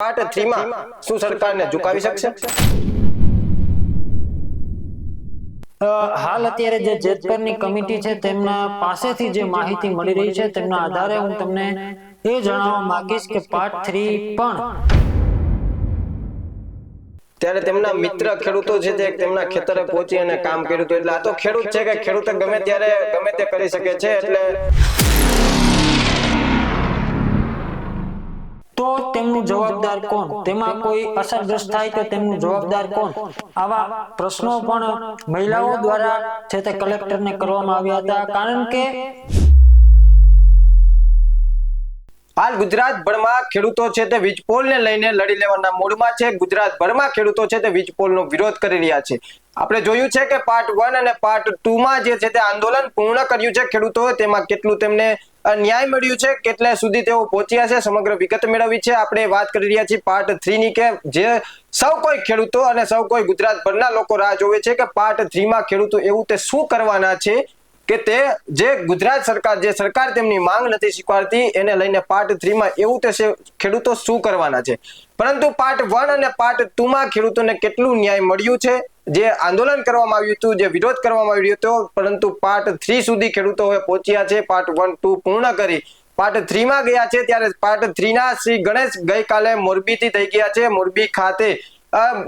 Part 3 માં શું સરકારને ઝુકાવી શકશે? હાલ અત્યારે જે જેતપરની કમિટી છે તેમના પાસેથી જે માહિતી મળી રહી છે તેમના આધારે હું તમને એ જણાવવા માંગીશ કે પાર્ટ 3 પણ ત્યારે તેમના મિત્ર ખેડૂતો છે તે તેમના ખેતરે પહોંચી અને કામ કર્યું હતું. એટલે આ તો ખેડૂત છે કે ખેડૂતે ગમે ત્યારે ગમે તે કરી શકે છે. એટલે તો તેમનું જવાબદાર કોણ? તેમાં કોઈ અસરગ્રસ્ત થાય તો તેમનું જવાબદાર કોણ? આવા પ્રશ્નો પણ મહિલાઓ દ્વારા છે તે કલેક્ટરને કરવામાં આવ્યા હતા. કારણ કે હાલ ગુજરાતભરમાં ખેડૂતો છે તે વીજપોલને લઈને લડી લેવાના મૂડમાં છે. ગુજરાતભરમાં ખેડૂતો છે તે વીજપોલનો વિરોધ કરી રહ્યા છે. આપણે જોયું છે કે પાર્ટ 1 અને પાર્ટ 2 માં જે છે તે આંદોલન પૂર્ણ કર્યું છે ખેડૂતોએ. તેમાં કેટલું તેમને ન્યાય મળ્યું છે, કેટલે સુધી તેઓ પહોંચ્યા છે, સમગ્ર વિગત મેળવી છે. આપણે વાત કરી રહ્યા છીએ પાર્ટ 3 ની, કે જે સૌ કોઈ ખેડૂતો અને સૌ કોઈ ગુજરાતભરના લોકો રાહ જોવે છે કે પાર્ટ 3 માં ખેડૂતો એવું તે શું કરવાના છે કે તે જે ગુજરાત સરકાર, જે સરકાર તેમની માંગ નથી સ્વીકારતી, એને લઈને પાર્ટ 3 માં એવું તે ખેડૂતો શું કરવાના છે. પરંતુ પાર્ટ 1 અને પાર્ટ 2 માં ખેડૂતોને કેટલું ન્યાય મળ્યું છે, જે આંદોલન કરવામાં આવ્યું હતું, જે વિરોધ કરવામાં આવ્યો હતો, પરંતુ પાર્ટ 3 સુધી ખેડૂતો હવે પહોંચ્યા છે. પાર્ટ 1, 2 પૂર્ણ કરી પાર્ટ 3 માં ગયા છે. ત્યારે પાર્ટ 3 ના શ્રી ગણેશ ગઈકાલે મોરબીથી થઈ ગયા છે. મોરબી ખાતે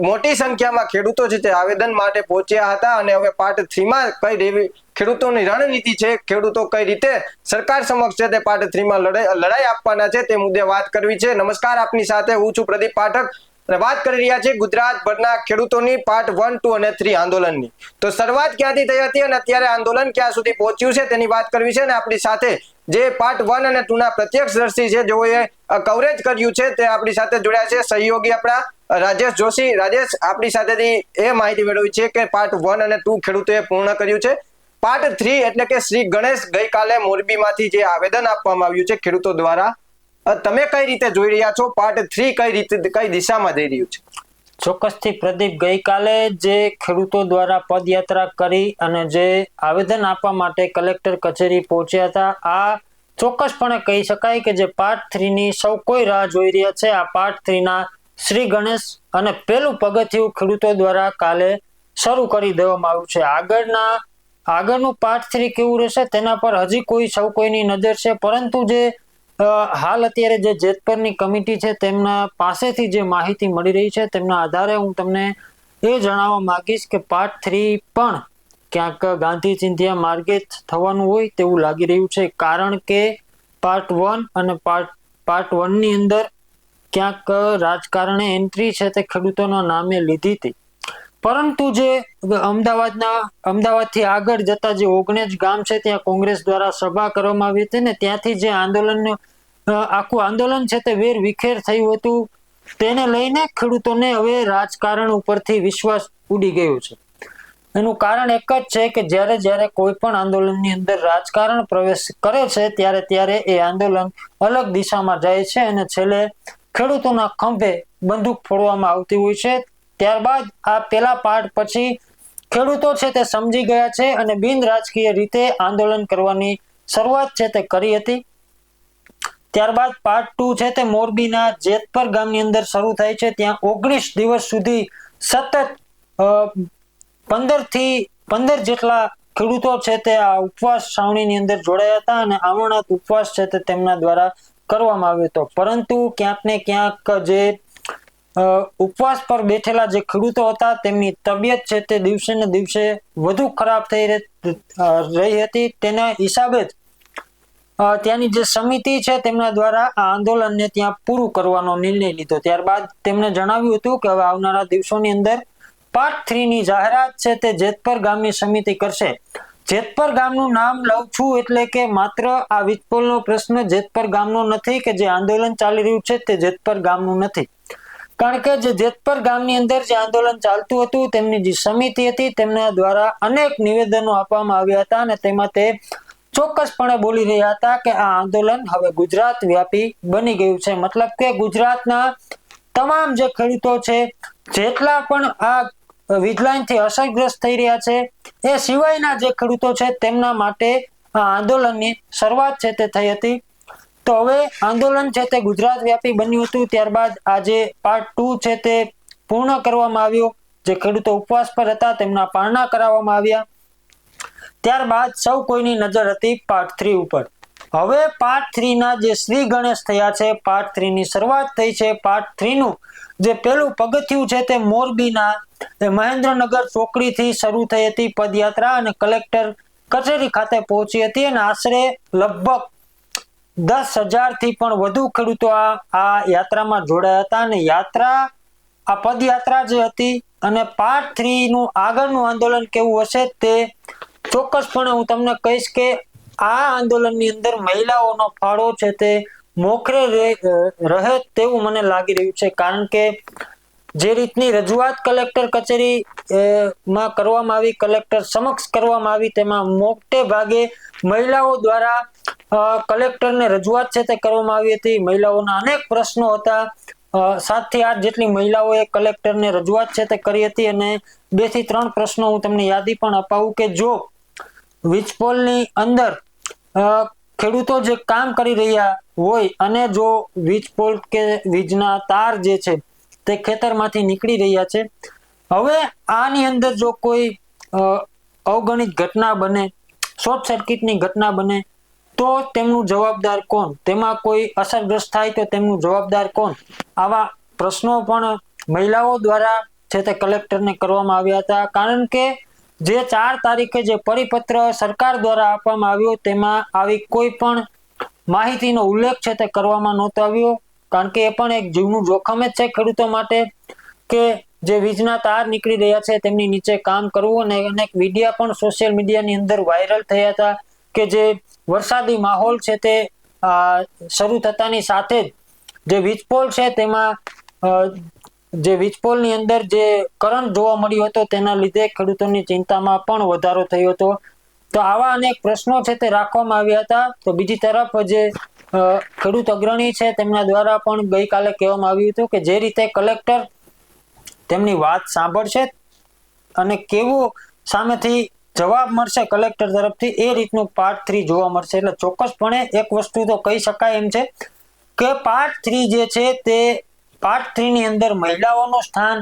મોટી સંખ્યામાં ખેડૂતો છે તે આવેદન માટે પહોંચ્યા હતા. અને હવે પાર્ટ 3 માં કઈ ખેડૂતોની રણનીતિ છે, ખેડૂતો કઈ રીતે સરકાર સમક્ષ છે તે પાર્ટ 3 માં લડાઈ આપવાના છે, તે મુદ્દે વાત કરવી છે. નમસ્કાર, આપની સાથે હું છું પ્રદીપ પાઠક અને વાત કરી રહ્યા છીએ ગુજરાતભરના ખેડૂતોની પાર્ટ 1, 2 અને 3 આંદોલનની. તો શરૂઆત ક્યાંથી થઈ હતી અને અત્યારે આંદોલન ક્યાં સુધી પહોંચ્યું છે તેની વાત કરવી છે. અને આપણી સાથે જે પાર્ટ 1 અને 2 ના પ્રત્યક્ષદર્શી છે, જેઓએ કવરેજ કર્યું છે, તે આપણી સાથે જોડ્યા છે. સહયોગી આપણા રાજેશ જોશી. રાજેશ, આપણી સાથેથી એ માહિતી મેળવી છે કે પાર્ટ 1 અને 2 ખેડૂતોએ પૂર્ણ કર્યું છે. પાર્ટ 3 એટલે કે શ્રી ગણેશ ગઈકાલે મોરબીમાંથી જે આવેદન આપવામાં આવ્યું છે ખેડૂતો દ્વારા, તમે કઈ રીતે જોઈ રહ્યા છો? પાર્ટ 3 કઈ રીતે, કઈ દિશામાં જઈ રહ્યું છે? ચોક્કસથી પ્રદીપ, ગઈકાલે જે ખેડૂતો દ્વારા પદયાત્રા કરી અને જે આવેદન આપવા માટે કલેક્ટર કચેરી પહોંચ્યા હતા, આ ચોક્કસપણે કહી શકાય કે જે પાર્ટ 3 ની સૌ કોઈ રાહ જોઈ રહ્યા છે. આ પાર્ટ 3 ના શ્રી ગણેશ અને પેલું પગથિયું ખેડૂતો દ્વારા કાલે શરૂ કરી દેવામાં આવ્યું છે. આગળનું પાર્ટ 3 કેવું રહેશે તેના પર હજી સૌ કોઈની નજર છે. પરંતુ જે હાલ અત્યારે જે જેતપરની કમિટી છે તેમના પાસેથી જે માહિતી મળી રહી છે તેમના આધારે હું તમને એ જણાવવા માંગીશ કે પાર્ટ 3 પણ ક્યાંક ગાંધી ચિંધ્યા માર્ગે થવાનું હોય તેવું લાગી રહ્યું છે. કારણ કે પાર્ટ 1 અને પાર્ટ 1 ની અંદર ક્યાંક રાજકારણે એન્ટ્રી છે તે ખેડૂતોના નામે લીધી હતી. પરંતુ જે અમદાવાદથી આગળ જતા જે 19 ગામ છે ત્યાં કોંગ્રેસ દ્વારા સભા કરવામાં આવી હતી ને ત્યાંથી જે આખું આંદોલન છે તે વેર વિખેર થયું હતું. તેને લઈને ખેડૂતોને હવે રાજકારણ ઉપરથી વિશ્વાસ ઉડી ગયો છે. એનું કારણ એક જ છે કે જ્યારે કોઈ પણ આંદોલનની અંદર રાજકારણ પ્રવેશ કરે છે ત્યારે એ આંદોલન અલગ દિશામાં જાય છે અને છેલ્લે ખેડૂતોના ખંભે બંદૂક ફોડવામાં આવતી હોય છે. ત્યારબાદ આ પેલા પાર્ટ પછી ખેડૂતો છે તે સમજી ગયા છે અને બિન રાજકીય રીતે આંદોલન કરવાની શરૂઆત છે તે કરી હતી. ત્યારબાદ પાર્ટ 2 છે તે મોરબીના જેતપર ગામની અંદર શરૂ થાય છે. ત્યાં 19 દિવસ સુધી સતત 15 જેટલા ખેડૂતો છે તે આ ઉપવાસ છાવણીની અંદર જોડાયા હતા અને આમરણાથ ઉપવાસ છે તે તેમના દ્વારા કરવામાં આવ્યો હતો. પરંતુ ક્યાંક ને ક્યાંક જે ઉપવાસ પર બેઠેલા જે ખેડૂતો હતા તેમની તબિયત છે તે દિવસે ને દિવસે વધુ ખરાબ થઈ રહી હતી. તેના હિસાબે જ ત્યાંની જે સમિતિ છે તેમના દ્વારા આ આંદોલનને ત્યાં પૂરું કરવાનો નિર્ણય લીધો. ત્યારબાદ તેમણે જણાવ્યું હતું કે હવે આવનારા દિવસોની અંદર પાર્ટ 3 ની જાહેરાત છે તે જેતપર ગામની સમિતિ કરશે. જેતપર ગામનું નામ લઉં છું એટલે કે માત્ર આ વીજપોલનો પ્રશ્ન જેતપર ગામનો નથી, કે જે આંદોલન ચાલી રહ્યું છે તે જેતપર ગામનું નથી. કારણ કે જે જેતપર ગામની અંદર જે આંદોલન ચાલતું હતું તેમની જે સમિતિ હતી તેમના દ્વારા અનેક નિવેદનો આપવામાં આવ્યા હતા અને તેમાં તે ચોક્કસપણે બોલી રહ્યા હતા કે આ આંદોલન હવે ગુજરાત વ્યાપી બની ગયું છે. મતલબ કે ગુજરાતના તમામ જે ખેડૂતો છે, જેટલા પણ આ વીજલાઈનથી અસરગ્રસ્ત થઈ રહ્યા છે, એ સિવાયના જે ખેડૂતો છે તેમના માટે આ આંદોલનની શરૂઆત છે તે થઈ હતી. તો તો હવે આંદોલન છે તે ગુજરાત વ્યાપી બન્યું હતું. ત્યારબાદ આજે પાર્ટ 2 છે તે પૂર્ણ કરવામાં આવ્યો. જે ખેડૂતો ઉપવાસ પર હતા તેમના પારણા કરાવવામાં આવ્યા. ત્યારબાદ સૌ કોઈની નજર હતી પાર્ટ 3 ઉપર. હવે પાર્ટ 3 ના જે શ્રી ગણેશ થયા છે, પાર્ટ 3 ની શરૂઆત થઈ છે. પાર્ટ 3 નું જે પેલું પગથિયું છે તે મોરબીના મહેન્દ્રનગર ચોકડીથી શરૂ થઈ હતી પદયાત્રા અને કલેક્ટર કચેરી ખાતે પહોંચી હતી અને આશરે લગભગ 10,000 થી પણ વધુ ખેડૂતો આ યાત્રામાં જોડાયા હતા અને આ પદયાત્રા જે હતી અને પાર્ટ 3 નું આગળનું આંદોલન કેવું હશે તે ચોક્કસપણે હું તમને કહીશ કે આ આંદોલનની અંદર મહિલાઓનો ફાળો છે તે મોખરે રહે તેવું મને લાગી રહ્યું છે. કારણ કે જે રીતની રજૂઆત કલેક્ટર કચેરી માં કરવામાં આવી, કલેક્ટર સમક્ષ કરવામાં આવી, તેમાં મોટે ભાગે મહિલાઓ દ્વારા કલેક્ટરને રજૂઆત છે તે કરવામાં આવી હતી. મહિલાઓના અનેક પ્રશ્નો હતા. 7 થી 8 જેટલી મહિલાઓએ કલેક્ટરને રજૂઆત છે તે કરી હતી અને 2 થી 3 પ્રશ્નો હું તમને યાદી પણ અપાવું કે જો વીજપોલની અંદર ખેડૂતો જે કામ કરી રહ્યા હોય અને જો વીજપોલ કે વીજના તાર જે છે તે ખેતરમાંથી નીકળી રહ્યા છે, હવે આની અંદર જો કોઈ અવગણિત ઘટના બને, શોર્ટ સર્કિટની ઘટના બને તો તેમનું જવાબદાર કોણ? તેમાં કોઈ અસરગ્રસ્ત થાય તો તેમનું જવાબદાર કોણ? આવા પ્રશ્નો પણ મહિલાઓ દ્વારા છે તે કલેક્ટરને કરવામાં આવ્યા હતા. કારણ કે જે 4 તારીખે જે પરિપત્ર સરકાર દ્વારા આપવામાં આવ્યો તેમાં આવી કોઈ પણ માહિતીનો ઉલ્લેખ છે તે કરવામાં નહોતો આવ્યો. કારણ કે એ પણ એક જીવનું જોખમ જ છે ખેડૂતો માટે કે જે વીજના તાર નીકળી રહ્યા છે તેમની નીચે કામ કરવું. અને અનેક વિડીયો પણ સોશિયલ મીડિયાની અંદર વાયરલ થયા હતા કે જે વરસાદી માહોલ છે તે શરૂ થતાની સાથે જ જે વીજપોલ છે તેમાં જે વીજપોલની અંદર જે કરંટ જોવા મળ્યો હતો તેના લીધે ખેડૂતોની ચિંતામાં પણ વધારો થયો હતો. તો આવા અનેક પ્રશ્નો છે તે રાખવામાં આવ્યા હતા. તો બીજી તરફ જે ખેડૂત અગ્રણી છે તેમના દ્વારા પણ ગઈકાલે કહેવામાં આવ્યું હતું કે જે રીતે કલેક્ટર તેમની વાત સાંભળશે અને કેવો સામેથી જવાબ મળશે કલેક્ટર તરફથી એ રીતનું પાર્ટ 3 જોવા મળશે. એટલે ચોક્કસપણે એક વસ્તુ તો કહી શકાય એમ છે કે પાર્ટ 3 જે છે તે પાર્ટ 3 ની અંદર મહિલાઓનું સ્થાન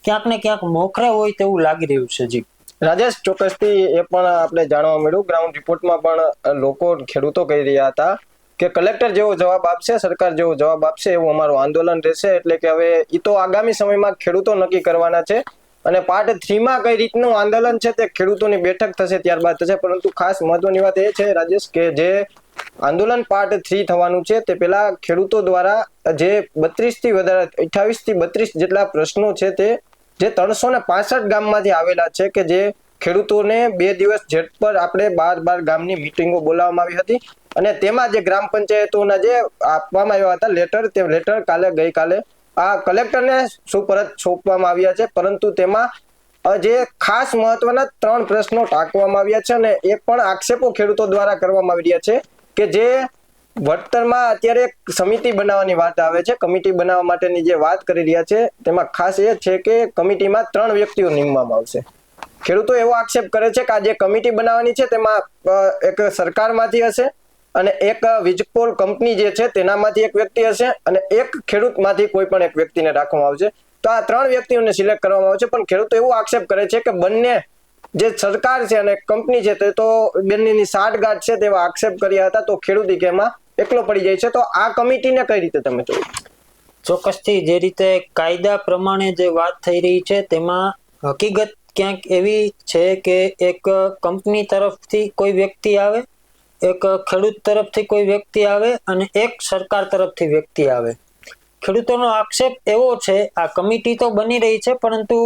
ક્યાંક ને ક્યાંક મોખરે હોય તેવું લાગી રહ્યું છે. જી રાજેશ, ચોક્કસથી એ પણ આપણે જાણવા મળ્યું. ગ્રાઉન્ડ રિપોર્ટમાં પણ લોકો ખેડૂતો કહી રહ્યા હતા કે કલેક્ટર જેવો જવાબ આપશે, સરકાર જેવો જવાબ આપશે એવું અમારું આંદોલન રહેશે. એટલે કે હવે એ તો આગામી સમયમાં ખેડૂતો નક્કી કરવાના છે અને પાર્ટ 3 માં કઈ રીતનું આંદોલન છે તે ખેડૂતોની બેઠક થશે ત્યારબાદ થશે. પરંતુ ખાસ મહત્વની વાત એ છે રાજેશ કે જે આંદોલન પાર્ટ 3 થવાનું છે તે પેલા ખેડૂતો દ્વારા જે 32 થી વધારે 28 થી 32 જેટલા પ્રશ્નો છે તે જે 365 ગામમાંથી આવેલા છે કે જે ખેડૂતોને 2 દિવસ જેટ પર આપણે 12 ગામની મિટિંગો બોલાવવામાં આવી હતી અને તેમાં જે ગ્રામ પંચાયતોના જે આપવામાં આવ્યા હતા લેટર, તે લેટર ગઈકાલે આ કલેક્ટરને સુપરત સોંપવામાં આવ્યા છે. પરંતુ તેમાં જે ખાસ મહત્વના 3 પ્રશ્નો ટાંકવામાં આવ્યા છે અને એક પણ આક્ષેપો ખેડૂતો દ્વારા કરવામાં આવી રહ્યા છે કે જે વળતરમાં અત્યારે એક સમિતિ બનાવવાની વાત આવે છે. કમિટી બનાવવા માટેની જે વાત કરી રહ્યા છે તેમાં ખાસ એ છે કે કમિટીમાં 3 વ્યક્તિઓ નિમવામાં આવશે. ખેડૂતો એવો આક્ષેપ કરે છે કે આ જે કમિટી બનાવવાની છે તેમાં એક સરકારમાંથી હશે અને એક વીજપોલ કંપની જે છે તેનામાંથી એક વ્યક્તિ હશે અને એક ખેડૂતમાંથી કોઈ પણ એક વ્યક્તિને રાખવામાં આવશે. તો આ 3 વ્યક્તિઓને સિલેક્ટ કરવામાં આવશે. પણ ખેડૂતો એવો આક્ષેપ કરે છે કે બંને જે સરકાર છે અને કંપની છે તે તો બંનેની સાઠગાંઠ છે તેવા આક્ષેપ કર્યા હતા. તો ખેડૂત એમાં એકલો પડી જાય છે. તો આ કમિટીને કઈ રીતે તમે જોયું? ચોક્કસથી જે રીતે કાયદા પ્રમાણે જે વાત થઈ રહી છે તેમાં હકીકત ક્યાંક એવી છે કે એક કંપની તરફથી કોઈ વ્યક્તિ આવે, એક ખેડૂત તરફથી કોઈ વ્યક્તિ આવે અને એક સરકાર તરફથી વ્યક્તિ આવે. ખેડૂતોનો આક્ષેપ એવો છે, આ કમિટી તો બની રહી છે પરંતુ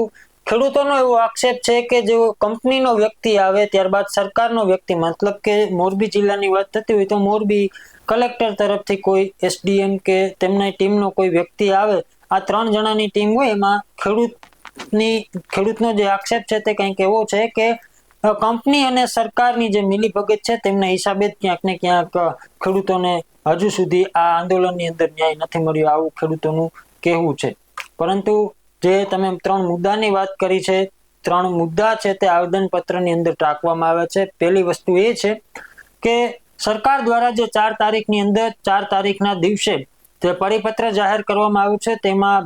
ખેડૂતોનો એવો આક્ષેપ છે કે જો કંપનીનો વ્યક્તિ આવે ત્યારબાદ સરકારનો વ્યક્તિ, મતલબ કે મોરબી જિલ્લાની વાત થતી હોય તો મોરબી કલેક્ટર તરફથી કોઈ એસડીએમ કે તેમની ટીમનો કોઈ વ્યક્તિ આવે, આ 3 જણાની ટીમ હોય એમાં ખેડૂતનો જે આક્ષેપ છે તે કંઈક એવો છે કે કંપની અને સરકારની જે મિલીભગત છે તેમના હિસાબે જ ક્યાંક ને ક્યાંક ખેડૂતોને હજુ સુધી આ આંદોલનની અંદર ન્યાય નથી મળ્યો, આવું ખેડૂતોનું કહેવું છે. પરંતુ જે તમે 3 મુદ્દાની વાત કરી છે, 3 મુદ્દા છે તે આવેદનપત્રની અંદર ટાંકવામાં આવે છે. પહેલી વસ્તુ એ છે કે સરકાર દ્વારા જે 4 તારીખની અંદર 4 તારીખના દિવસે જે પરિપત્ર જાહેર કરવામાં આવ્યું છે તેમાં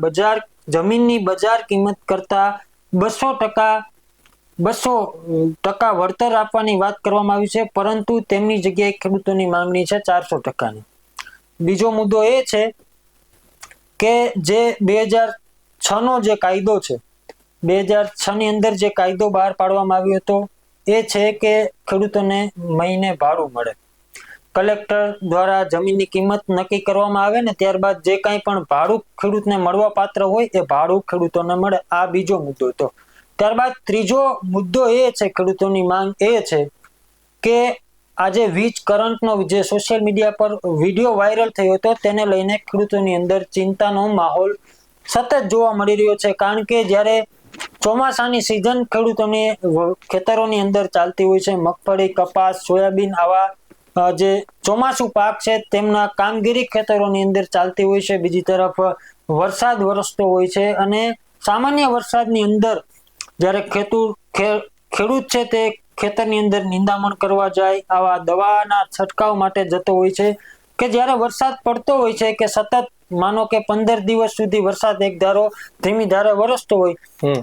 જમીનની બજાર કિંમત કરતા 200% વળતર આપવાની વાત કરવામાં આવી છે, પરંતુ તેમની જગ્યાએ ખેડૂતોની માંગણી છે 400%ની. બીજો મુદ્દો એ છે કે જે 2006નો જે કાયદો છે, 2006ની અંદર જે કાયદો બહાર પાડવામાં આવ્યો હતો એ છે કે ખેડૂતોને મહિને ભાડું મળે. કલેક્ટર દ્વારા જમીનની કિંમત નક્કી કરવામાં આવે ને ત્યારબાદ જે કાંઈ પણ ભાડું ખેડૂતને મળવા પાત્ર હોય એ ભાડું ખેડૂતોને મળે. આ બીજો મુદ્દો હતો. ત્યારબાદ ત્રીજો મુદ્દો એ છે, ખેડૂતોની માંગ એ છે કે આજે વીજ કરંટનો જે સોશિયલ મીડિયા પર વિડીયો વાયરલ થયો હતો તેને લઈને ખેડૂતોની અંદર ચિંતાનો માહોલ સતત જોવા મળી રહ્યો છે. કારણ કે જ્યારે ચોમાસાની સિઝન ખેડૂતોને ખેતરોની અંદર ચાલતી હોય છે, મગફળી, કપાસ, સોયાબીન આવા જે ચોમાસુ પાક છે તેમના કામગીરી ખેતરોની અંદર ચાલતી હોય છે. બીજી તરફ વરસાદ વરસતો હોય છે અને સામાન્ય વરસાદની અંદર જ્યારે ખેડૂત છે તે ખેતરની અંદર નિંદામણ કરવા જાય, આવા દવાના છંટકાવ માટે જતો હોય છે કે જ્યારે વરસાદ પડતો હોય છે કે સતત માનો કે 15 દિવસ સુધી વરસાદ એક ધારો ધીમી ધારે વરસતો હોય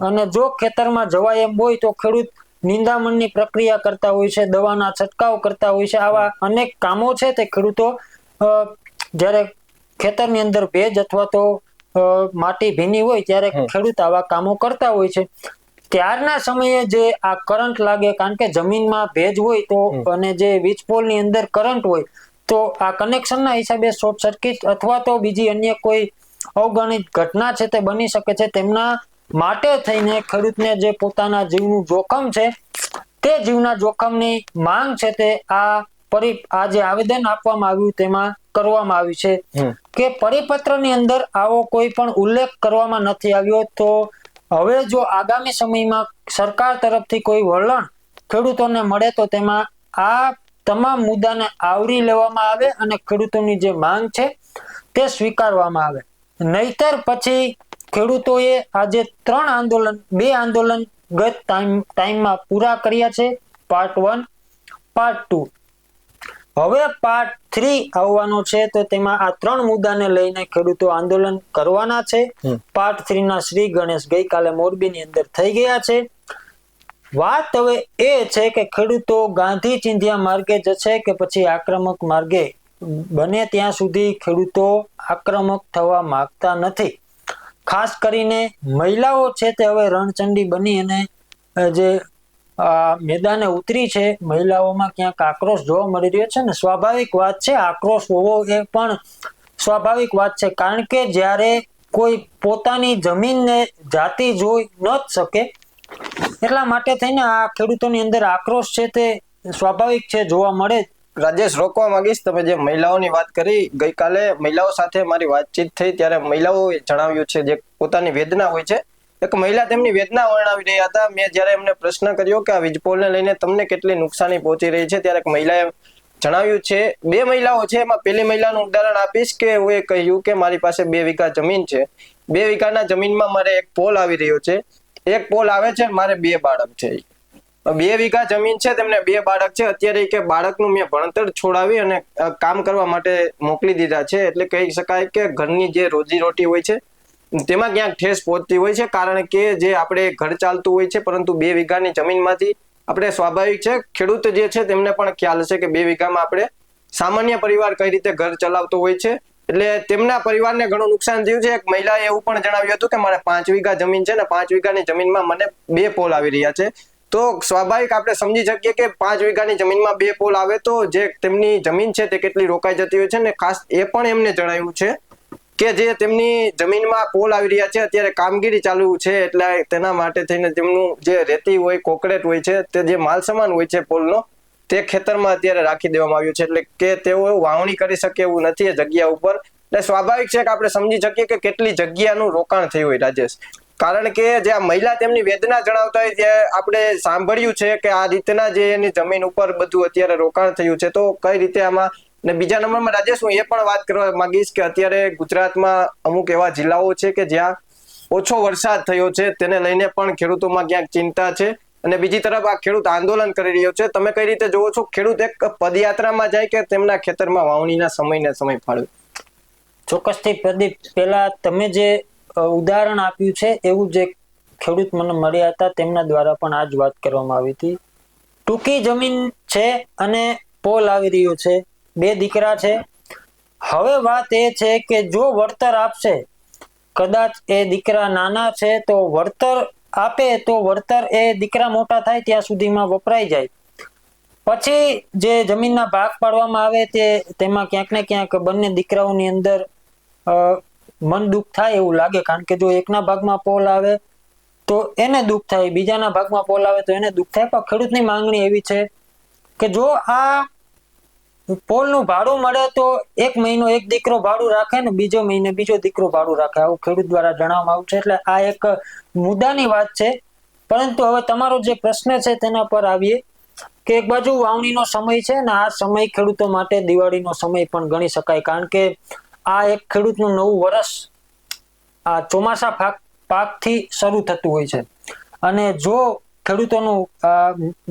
અને જો ખેતરમાં જવાય એમ હોય તો ખેડૂત નિંદામણની પ્રક્રિયા કરતા હોય છે, દવાના છંટકાવ કરતા હોય છે. આવા અનેક કામો છે તે ખેડૂતો જ્યારે ખેતરની અંદર ભેજ અથવા તો માટી ભીની હોય ત્યારે ખેડૂત આવા કામો કરતા હોય છે. ત્યારના સમયે જે આ કરંટ લાગે, કારણ કે જમીનમાં ભેજ હોય તો અને જે વીજ પોલની અંદર કરંટ હોય તો આ કનેક્શનના હિસાબે શોર્ટ સર્કિટ અથવા તો બીજી અન્ય કોઈ અવગણિત ઘટના છે તે બની શકે છે. તેમના માટે થઈને ખેડૂતને જે પોતાના જીવનું જોખમ છે તે જીવના જોખમની માંગ છે તે આ જે આવેદન આપવામાં આવ્યું તેમાં કરવામાં આવ્યું છે કે પરિપત્રની અંદર આવો કોઈ પણ ઉલ્લેખ કરવામાં નથી આવ્યો. તો હવે જો આગામી સમયમાં સરકાર તરફથી કોઈ વલણ ખેડૂતોને મળે તો તેમાં આ તમામ મુદ્દાને આવરી લેવામાં આવે અને ખેડૂતોની જે માંગ છે તે સ્વીકારવામાં આવે. નહીતર પછી ખેડૂતોએ આજે 2 આંદોલન ગત ટાઈમમાં પૂરા કર્યા છે, પાર્ટ 1, પાર્ટ 2. હવે પાર્ટ 3 આવવાનો છે તો તેમાં આ 3 મુદ્દાને લઈને ખેડૂતો આંદોલન કરવાના છે. પાર્ટ 3ના શ્રી ગણેશ ગઈકાલે મોરબીની અંદર થઈ ગયા છે. વાત હવે એ છે કે ખેડૂતો ગાંધી ચિંધ્યા માર્ગે જશે કે પછી આક્રમક માર્ગે. બને ત્યાં સુધી ખેડૂતો આક્રમક થવા માંગતા નથી. ખાસ કરીને મહિલાઓ છે તે હવે રણચંડી બની અને જે મેદાને ઉતરી છે. મહિલાઓમાં ક્યાંક આક્રોશ જોવા મળી રહ્યો છે ને સ્વાભાવિક વાત છે, આક્રોશ હોવો એ પણ સ્વાભાવિક વાત છે. કારણ કે જ્યારે કોઈ પોતાની જમીનને જાતી જોઈ ન જ શકે એટલા માટે થઈને આ ખેડૂતોની અંદર આક્રોશ છે તે સ્વાભાવિક છે, જોવા મળે. રાજેશ, રોકવા માંગીશ, તમે જે મહિલાઓની વાત કરી, ગઈકાલે મહિલાઓ સાથે મારી વાતચીત થઈ ત્યારે મહિલાઓએ જણાવ્યું છે જે પોતાની વેદના હોય છે. એક મહિલા તેમની વેદના વર્ણવી રહ્યા હતા. મેં જ્યારે એમને પ્રશ્ન કર્યો કે આ વીજપોલને લઈને તમને કેટલી નુકસાની પહોંચી રહી છે ત્યારે એક મહિલાએ જણાવ્યું છે, 2 મહિલાઓ છે એમાં પહેલી મહિલાનું ઉદાહરણ આપીશ કે હું એ કહ્યું કે મારી પાસે 2 વીઘા જમીન છે. 2 વીઘાના જમીનમાં મારે એક પોલ આવી રહ્યો છે. એક પોલ આવે છે, મારે 2 બાળક છે. 2 વીઘા જમીન છે, તેમને 2 બાળક છે. અત્યારે કે બાળકનું મેં ભણતર છોડાવી અને કામ કરવા માટે મોકલી દીધા છે. એટલે કહી શકાય કે ઘરની જે રોજીરોટી હોય છે તેમાં ક્યાંક ઠેસ પહોંચતી હોય છે. કારણ કે જે આપણે ઘર ચાલતું હોય છે, પરંતુ 2 વીઘાની જમીનમાંથી આપણે સ્વાભાવિક છે ખેડૂત જે છે તેમને પણ ખ્યાલ છે કે 2 વીઘામાં આપણે સામાન્ય પરિવાર કઈ રીતે ઘર ચલાવતો હોય છે. એટલે તેમના પરિવારને ઘણું નુકસાન થયું છે. એક મહિલાએ એવું પણ જણાવ્યું હતું કે મારે 5 વીઘા જમીન છે ને 5 વીઘાની જમીનમાં મને 2 પોલ આવી રહ્યા છે. તો સ્વાભાવિક આપણે સમજી શકીએ કે 5 વીઘાની જમીનમાં 2 પોલ આવે તો જે તેમની જમીન છે તે કેટલી રોકાઈ જતી હોય છે. ને ખાસ એ પણ એમને જણાવ્યું છે કે જે તેમની જમીનમાં પોલ આવી રહ્યા છે, અત્યારે કામગીરી ચાલુ છે, એટલે તેના માટે થઈને તેમનું જે રેતી હોય, કોકરેટ હોય છે, તે જે માલ સામાન હોય છે પોલનો તે ખેતરમાં અત્યારે રાખી દેવામાં આવ્યું છે. એટલે કે તેઓ વાવણી કરી શકે એવું નથી એ જગ્યા ઉપર. એટલે સ્વાભાવિક છે કે આપણે સમજી શકીએ કે કેટલી જગ્યાનું રોકાણ થયું હોય. રાજેશ, કારણ કે જે આ મહિલા તેમની વેદના જણાવતા હોય તે આપણે સાંભળ્યું છે કે આ રીતના જે એની જમીન ઉપર બધું અત્યારે રોકાણ થયું છે. તો કઈ રીતે આમાં, ને બીજા નંબરમાં રાજેશ હું એ પણ વાત કરવા માંગીશ કે અત્યારે ગુજરાતમાં અમુક એવા જિલ્લાઓ છે કે જ્યાં ઓછો વરસાદ થયો છે, તેને લઈને પણ ખેડૂતોમાં ક્યાંક ચિંતા છે. અને બીજી તરફ આ ખેડૂત આંદોલન કરી રહ્યો છે. તમે કઈ રીતે જોવો છો? ખેડૂત એક પદયાત્રામાં જાય કે તેમના ખેતરમાં વાવણીના સમયને સમય ફાળવે? ચોક્કસથી પ્રદીપ, પેલા તમે જે ઉદાહરણ આપ્યું છે એવું જે ખેડૂત મને મળ્યા હતા તેમના દ્વારા પણ આ જ વાત કરવામાં આવી હતી. ટૂંકી જમીન છે અને પોલ આવી રહ્યો છે, 2 દીકરા છે. હવે વાત એ છે કે જો વળતર આપશે, કદાચ એ દીકરા નાના છે તો વળતર આપે તો વળતર એ દીકરા મોટા થાય ત્યાં સુધીમાં વપરાઈ જાય. પછી જે જમીનના ભાગ પાડવામાં આવે તેમાં ક્યાંક ને ક્યાંક બંને દીકરાઓની અંદર મન દુઃખ થાય એવું લાગે, કારણ કે જો એકના ભાગમાં પોલ આવે તો એને દુઃખ થાય, બીજાના ભાગમાં પોલ આવે તો એને દુઃખ થાય. પણ ખેડૂતની માંગણી એવી છે કે જો આ પોલનું ભાડું મળે તો 1 મહિનો એક દીકરો ભાડું રાખે ને બીજો મહિને બીજો દીકરો ભાડું રાખે, આવું ખેડૂત દ્વારા જણાવવામાં આવ્યું છે. એટલે આ એક મુદ્દાની વાત છે. પરંતુ હવે તમારો જે પ્રશ્ન છે તેના પર આવીએ કે એક બાજુ વાવણીનો સમય છે ને આ સમય ખેડૂતો માટે દિવાળીનો સમય પણ ગણી શકાય, કારણ કે આ એક ખેડૂતનું નવું વર્ષ આ ચોમાસા પાકથી શરૂ થતું હોય છે. અને જો ખેડૂતોનું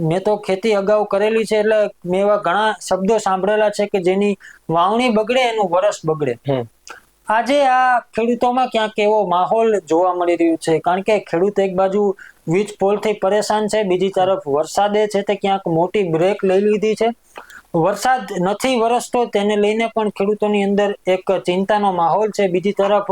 મેં તો ખેતી અગાઉ કરેલી છે એટલે મેં એવા ઘણા શબ્દો સાંભળેલા છે કે જેની વાવણી બગડે એનું વરસ બગડે. આજે આ ખેડૂતોમાં ક્યાંક એવો માહોલ જોવા મળી રહ્યો છે, કારણ કે ખેડૂત એક બાજુ વીજ પોલથી પરેશાન છે, બીજી તરફ વરસાદે છે તે ક્યાંક મોટી બ્રેક લઈ લીધી છે. વરસાદ નથી વરસતો તેને લઈને પણ ખેડૂતોની અંદર એક ચિંતાનો માહોલ છે. બીજી તરફ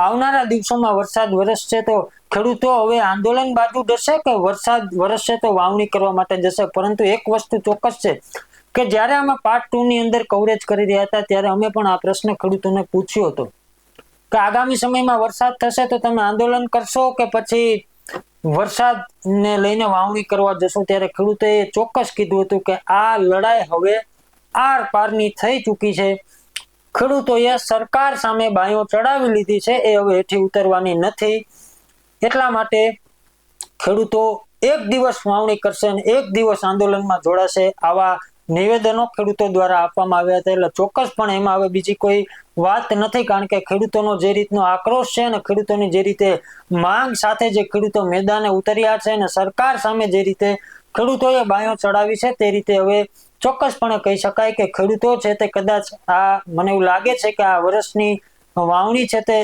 આવનારા દિવસોમાં વરસાદ વરસશે તો ખેડૂતો હવે આંદોલન બાજુ જશે કે વરસાદ વરસશે તો વાવણી કરવા માટે જશે. પરંતુ એક વસ્તુ ચોક્કસ છે કે જ્યારે અમે પાર્ટ 2 ની અંદર કવરેજ કરી રહ્યા હતા ત્યારે અમે પણ આ પ્રશ્ન ખેડૂતોને પૂછ્યો હતો કે આગામી સમયમાં વરસાદ થશે તો તમે આંદોલન કરશો કે પછી વરસાદને લઈને વાવણી કરવા જશો? ત્યારે ખેડૂતોએ ચોક્કસ કીધું હતું કે આ લડાઈ હવે આર પારની થઈ ચૂકી છે. ખેડૂતોએ સરકાર સામે બાયો ચડાવી લીધી છે, એ હવે હેઠી ઉતરવાની નથી. એટલા માટે ખેડૂતો એક દિવસ વાવણી કરશે અને એક દિવસ આંદોલનમાં જોડાશે, આવા નિવેદનો ખેડૂતો દ્વારા આપવામાં આવ્યા હતા. એટલે ચોક્કસપણે એમાં હવે બીજી કોઈ વાત નથી, કારણ કે ખેડૂતોનો જે રીતનો આક્રોશ છે અને ખેડૂતોની જે રીતે માંગ સાથે જે ખેડૂતો મેદાને ઉતર્યા છે અને સરકાર સામે જે રીતે ખેડૂતોએ બાયો ચડાવી છે તે રીતે હવે ચોક્કસપણે કહી શકાય કે ખેડૂતો છે તે કદાચ આ મને એવું લાગે છે કે આ વર્ષની વાવણી છે તે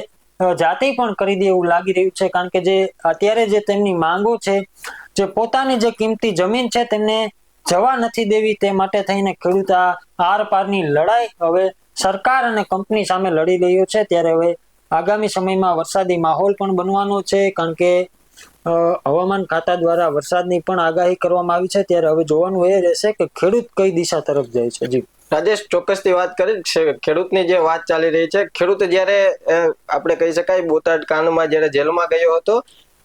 જાતે પણ કરી દે એવું લાગી રહ્યું છે, કારણ કે જે અત્યારે જે તેમની માંગો છે, જે પોતાની જે કિંમતી જમીન છે તેમને જવા નથી દેવી, તે માટે થઈને ખેડૂત આ આર પારની લડાઈ હવે સરકાર અને કંપની સામે લડી રહ્યો છે. ત્યારે હવે આગામી સમયમાં વરસાદી માહોલ પણ બનવાનો છે, કારણ કે હવામાન ખાતા દ્વારા વરસાદની પણ આગાહી કરવામાં આવી છે. ત્યારે હવે જોવાનું એ રહેશે કે ખેડૂત કઈ દિશા તરફ જાય છે. જી રાજેશ, ચોક્કસથી વાત કરી છે ખેડૂતની જે વાત ચાલી રહી છે. ખેડૂત જ્યારે આપણે કહી શકાય બોટાદ કાંડમાં જ્યારે જેલમાં ગયો હતો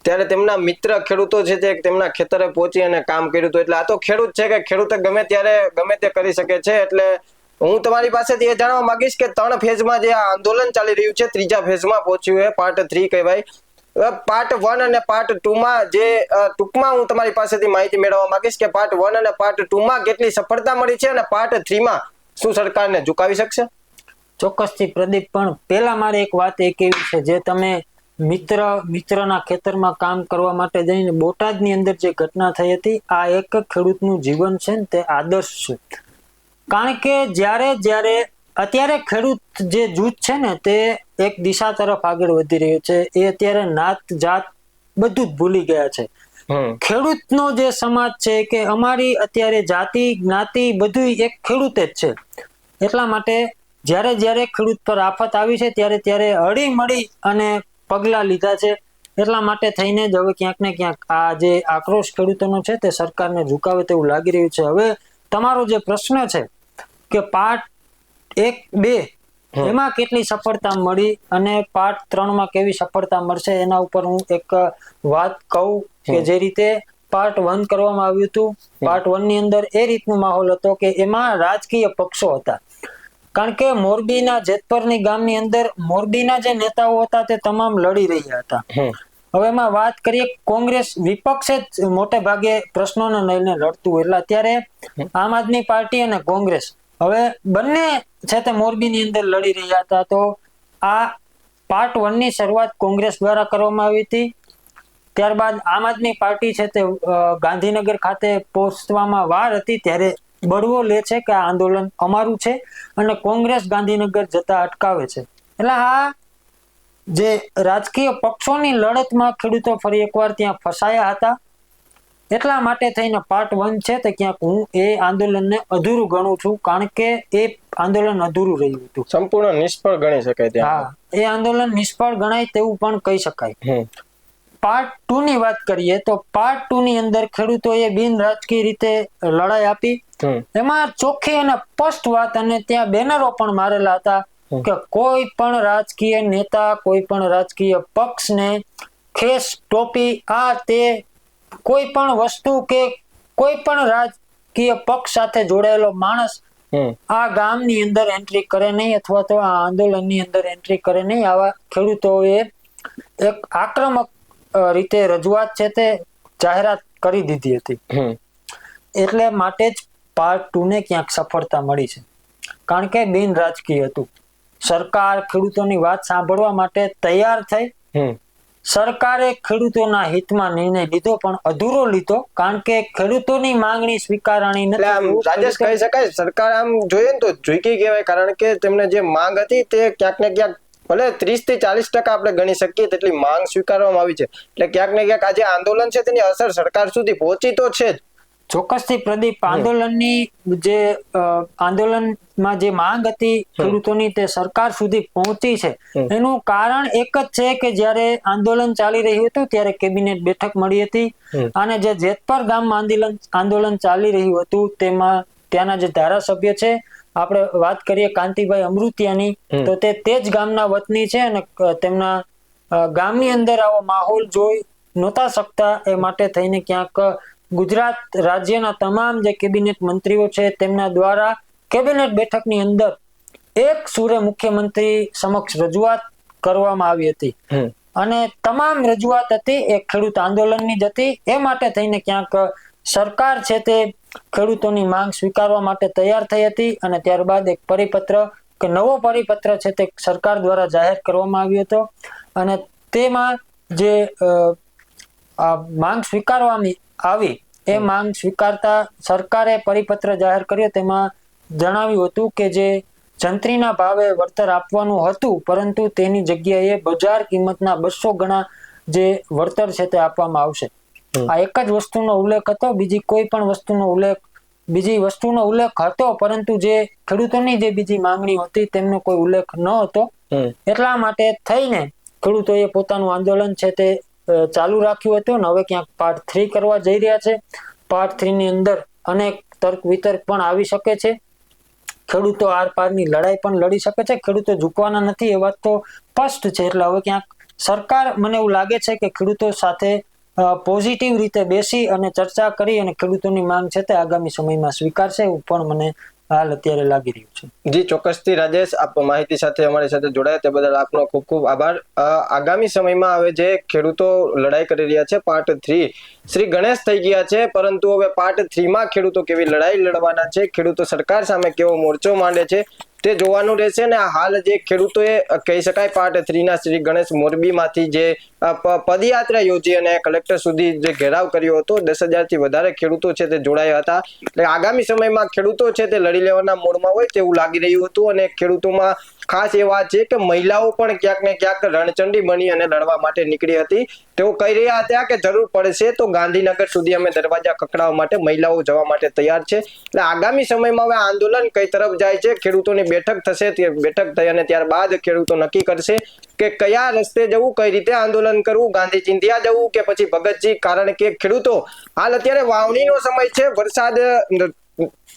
ત્યારે તેમના મિત્ર ખેડૂતો છે તે તેમના ખેતરે પહોંચી અને કામ કર્યું હતું. એટલે આ તો ખેડૂત છે કે ખેડૂત ગમે ત્યારે ગમે તે કરી શકે છે. એટલે હું તમારી પાસેથી એ જાણવા માંગીશ કે 3 ફેઝમાં જે આ આંદોલન ચાલી રહ્યું છે, 3જા ફેઝમાં પહોંચ્યું છે, પાર્ટ 3 કહેવાય. પાર્ટ 1 અને પાર્ટ 2 માં જે ટૂંકમાં હું તમારી પાસેથી માહિતી મેળવવા માંગીશ કે પાર્ટ 1 અને પાર્ટ 2 માં કેટલી સફળતા મળી છે અને પાર્ટ 3 માં શું સરકારને ઝુકાવી શકશે? ચોક્કસથી પ્રદીપ, પણ પેલા મારે એક વાત એ કેવી છે, જે તમે મિત્રના ખેતરમાં કામ કરવા માટે જઈને બોટાદની અંદર જે ઘટના થઈ હતી, આ એક ખેડૂતનું જીવન છે ને તે આદર્શ છે. કારણ કે જ્યારે અત્યારે ખેડૂત જે જૂથ છે ને તે એક દિશા તરફ આગળ વધી રહ્યો છે. એ અત્યારે નાત જાત બધું જ ભૂલી ગયા છે. ખેડૂતનો જે સમાજ છે કે અમારી અત્યારે જાતિ જ્ઞાતિ બધું એક ખેડૂત જ છે. એટલા માટે જ્યારે ખેડૂત પર આફત આવી છે ત્યારે હળી મળી અને પગલા લીધા છે. એટલા માટે થઈને જ હવે ક્યાંક ને ક્યાંક આ જે આક્રોશ ખેડૂતોનો છે તે સરકારને ઝુકાવે તેવું લાગી રહ્યું છે. હવે તમારો જે પ્રશ્ન છે કે પાર્ટ 1-2 એમાં કેટલી સફળતા મળી અને પાર્ટ 3 માં કેવી સફળતા મળશે એના ઉપર હું એક વાત કહું કે જે રીતે પાર્ટ 1 કરવામાં આવ્યું હતું, પાર્ટ 1 ની અંદર એ રીતનો માહોલ હતો કે એમાં રાજકીય પક્ષો હતા. કારણ કે મોરબીના જેતપરની ગામની અંદર મોરબીના જે નેતાઓ હતા તે તમામ લડી રહ્યા હતા. હવે એમાં વાત કરીએ, કોંગ્રેસ વિપક્ષે જ મોટે ભાગે પ્રશ્નોને લઈને લડતું, એટલે અત્યારે આમ આદમી પાર્ટી અને કોંગ્રેસ હવે બંને છે તે મોરબીની અંદર લડી રહ્યા હતા. તો આ પાર્ટ 1 ની શરૂઆત કોંગ્રેસ દ્વારા કરવામાં આવી હતી. ત્યારબાદ આમ આદમી પાર્ટી છે તે ગાંધીનગર ખાતે પહોંચવામાં વાર હતી ત્યારે બળવો લે છે કે આ આંદોલન અમારું છે અને કોંગ્રેસ ગાંધીનગર જતા અટકાવે છે. એટલે આ જે રાજકીય પક્ષોની લડતમાં ખેડૂતો ફરી એકવાર ત્યાં ફસાયા હતા. એટલા માટે થઈને પાર્ટ 1 છે તે ક્યાંક હું એ આંદોલનને અધૂરું ગણું છું, કારણ કે એ આંદોલન અધૂરું રહ્યું હતું, સંપૂર્ણ નિષ્ફળ ગણી શકાય ત્યાં. હા, એ આંદોલન નિષ્ફળ ગણાય તેવું પણ કહી શકાય. પાર્ટ 2 ની વાત કરીએ તો પાર્ટ 2 ની અંદર ખેડૂતોએ બિન રાજકીય રીતે લડાઈ આપી. એમાં ચોખ્ખી અને સ્પષ્ટ વાત, અને ત્યાં બેનરો પણ મારેલા હતા કે કોઈ પણ રાજકીય નેતા, કોઈ પણ રાજકીય પક્ષને ખેસ, ટોપી, આ તે કોઈ પણ વસ્તુ કે કોઈ પણ રાજકીય પક્ષ સાથે જોડાયેલો માણસ આ ગામની અંદર એન્ટ્રી કરે નહીં, અથવા તો આ આંદોલનની અંદર એન્ટ્રી કરે નહીં. આવા ખેડૂતોએ એક આક્રમક રીતે રજૂઆત છે તે જાહેરાત કરી દીધી હતી. એટલે માટે જ પાર્ટ 2 ને ક્યાંક સફળતા મળી છે, કારણ કે બિન રાજકીય હતું. સરકાર ખેડૂતોની વાત સાંભળવા માટે તૈયાર થઈ. સરકારે ખેડૂતોના હિતમાં નિર્ણય લીધો, પણ અધૂરો લીધો, કારણ કે ખેડૂતોની માંગણી સ્વીકારાણી નથી. રાજેશ, કહી શકાય સરકાર આમ જોઈએ ને તો ઝૂકી કહેવાય, કારણ કે તેમને જે માંગ હતી તે ક્યાંક ને ક્યાંક ભલે 30 થી 40% આપણે ગણી શકીએ તેટલી માંગ સ્વીકારવામાં આવી છે. એટલે ક્યાંક ને ક્યાંક આ જે આંદોલન છે તેની અસર સરકાર સુધી પહોંચી તો છે જ. ચોક્કસથી પ્રદીપ, આંદોલનમાં જે માંગ હતી ખેડૂતોની તે સરકાર સુધી પહોંચી છે. એનું કારણ એક જ છે કે જ્યારે આંદોલન ચાલી રહ્યું હતું ત્યારે કેબિનેટ બેઠક મળી હતી, અને જે જેતપર ગામમાં આંદોલન ચાલી રહ્યું હતું તેમાં ત્યાંના જે ધારાસભ્ય છે, આપણે વાત કરીએ કાંતિભાઈ અમૃતિયાની, તો તે જ ગામના વતની છે અને તેમના ગામની અંદર આવો માહોલ જોઈ નહોતા શકતા. એ માટે થઈને ક્યાંક ગુજરાત રાજ્યના તમામ જે કેબિનેટ મંત્રીઓ છે તેમના દ્વારા કેબિનેટ બેઠકની અંદર એક સુરે મુખ્યમંત્રી સમક્ષ રજૂઆત કરવામાં આવી હતી, અને તમામ રજૂઆત હતી એ ખેડૂત આંદોલનની જ હતી. એ માટે થઈને ક્યાંક સરકાર છે તે ખેડૂતોની માંગ સ્વીકારવા માટે તૈયાર થઈ હતી, અને ત્યારબાદ એક પરિપત્ર કે નવો પરિપત્ર છે તે સરકાર દ્વારા જાહેર કરવામાં આવ્યો હતો, અને તેમાં જે માંગ સ્વીકારવામાં આવી એ માંગ સ્વીકારતા સરકારે પરિપત્ર જાહેર કર્યો. તેમાં જણાવ્યું હતું કે જે જંત્રીના ભાવે વળતર આપવાનું હતું, પરંતુ તેની જગ્યાએ બજાર કિંમતના 200 ગણા જે વળતર છે તે આપવામાં આવશે. આ એક જ વસ્તુનો ઉલ્લેખ હતો, બીજી કોઈ પણ વસ્તુનો ઉલ્લેખ હતો, પરંતુ જે ખેડૂતોની જે બીજી માંગણી હતી તેમનો કોઈ ઉલ્લેખ ન હતો. એટલા માટે થઈને ખેડૂતોએ પોતાનું આંદોલન છે તે ચાલુ રાખ્યું હતું. હવે ક્યાંક પાર્ટ 3 કરવા જઈ રહ્યા છે. પાર્ટ 3 ની અંદર અનેક તર્ક વિતર્ક પણ આવી શકે છે. ખેડૂતો આર પારની લડાઈ પણ લડી શકે છે. ખેડૂતો ઝૂકવાના નથી, એ વાત તો સ્પષ્ટ છે. એટલે હવે ક્યાંક સરકાર, મને એવું લાગે છે કે ખેડૂતો સાથે પોઝિટિવ રીતે બેસી અને ચર્ચા કરી અને ખેડૂતોની માંગ છે તે આગામી સમયમાં સ્વીકારશે, એવું પણ મને હાલ અત્યારે લાગી રહ્યું છે. જી ચોક્કસથી રાજેશ, આપ માહિતી સાથે અમારી સાથે જોડાયા તે બદલ આપનો ખૂબ ખૂબ આભાર. આગામી સમયમાં હવે જે ખેડૂતો લડાઈ કરી રહ્યા છે પાર્ટ 3 શ્રી ગણેશ થઈ ગયા છે, પરંતુ હવે પાર્ટ 3 માં ખેડૂતો કેવી લડાઈ લડવાના છે, ખેડૂતો સરકાર સામે કેવો મોરચો માંડે છે તે જોવાનું રહેશે. અને હાલ જે ખેડૂતોએ કહી શકાય પાર્ટ 3 ના શ્રી ગણેશ મોરબીમાંથી જે પદયાત્રા યોજી અને કલેક્ટર સુધી જે ઘેરાવ કર્યો હતો, 10,000 થી વધારે ખેડૂતો છે તે જોડાયા હતા. એટલે આગામી સમયમાં ખેડૂતો છે તે લડી લેવાના મૂડમાં હોય તેવું લાગી રહ્યું હતું, અને ખેડૂતોમાં ખાસ એ વાત છે કે મહિલાઓ પણ ક્યાંક ને ક્યાંક રણચંડી બની અને લડવા માટે નીકળી હતી. તેઓ કહી રહ્યા હતા કે જરૂર પડશે તો ગાંધીનગર સુધી અમે દરવાજા ખખડાવવા માટે મહિલાઓ જવા માટે તૈયાર છે. એટલે આગામી સમયમાં હવે આંદોલન કઈ તરફ જાય છે, ખેડૂતોની બેઠક થશે, તે બેઠક થઈ અને ત્યારબાદ ખેડૂતો નક્કી કરશે કે કયા રસ્તે જવું, કઈ રીતે આંદોલન કરવું, ગાંધી ચિંધ્યા જવું કે પછી ભગતજી. કારણ કે ખેડૂતો હાલ અત્યારે વાવણીનો સમય છે, વરસાદ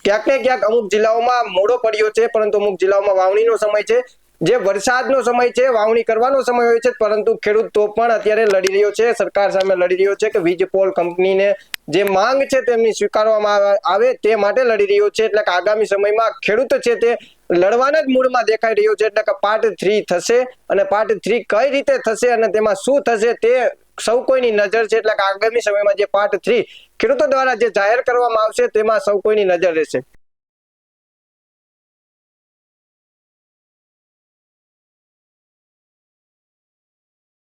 ક્યાંક ને ક્યાંક અમુક જિલ્લાઓમાં મોડો પડ્યો છે, પરંતુ અમુક જિલ્લાઓમાં વાવણીનો સમય છે. જે વરસાદનો સમય છે, વાવણી કરવાનો સમય હોય છે, પરંતુ ખેડૂત તો પણ અત્યારે લડી રહ્યો છે, સરકાર સામે લડી રહ્યો છે કે વીજ પોલ કંપનીને જે માંગ છે તેમની સ્વીકારવામાં આવે તે માટે લડી રહ્યો છે. એટલે કે આગામી સમયમાં ખેડૂત છે તે લડવાના જ મૂડમાં દેખાઈ રહ્યો છે. એટલે કે પાર્ટ 3 થશે, અને પાર્ટ 3 કઈ રીતે થશે અને તેમાં શું થશે તે સૌ કોઈની નજર છે. એટલે કે આગામી સમયમાં જે પાર્ટ 3 ખેડૂતો દ્વારા જે જાહેર કરવામાં આવશે તેમાં સૌ કોઈની નજર રહેશે.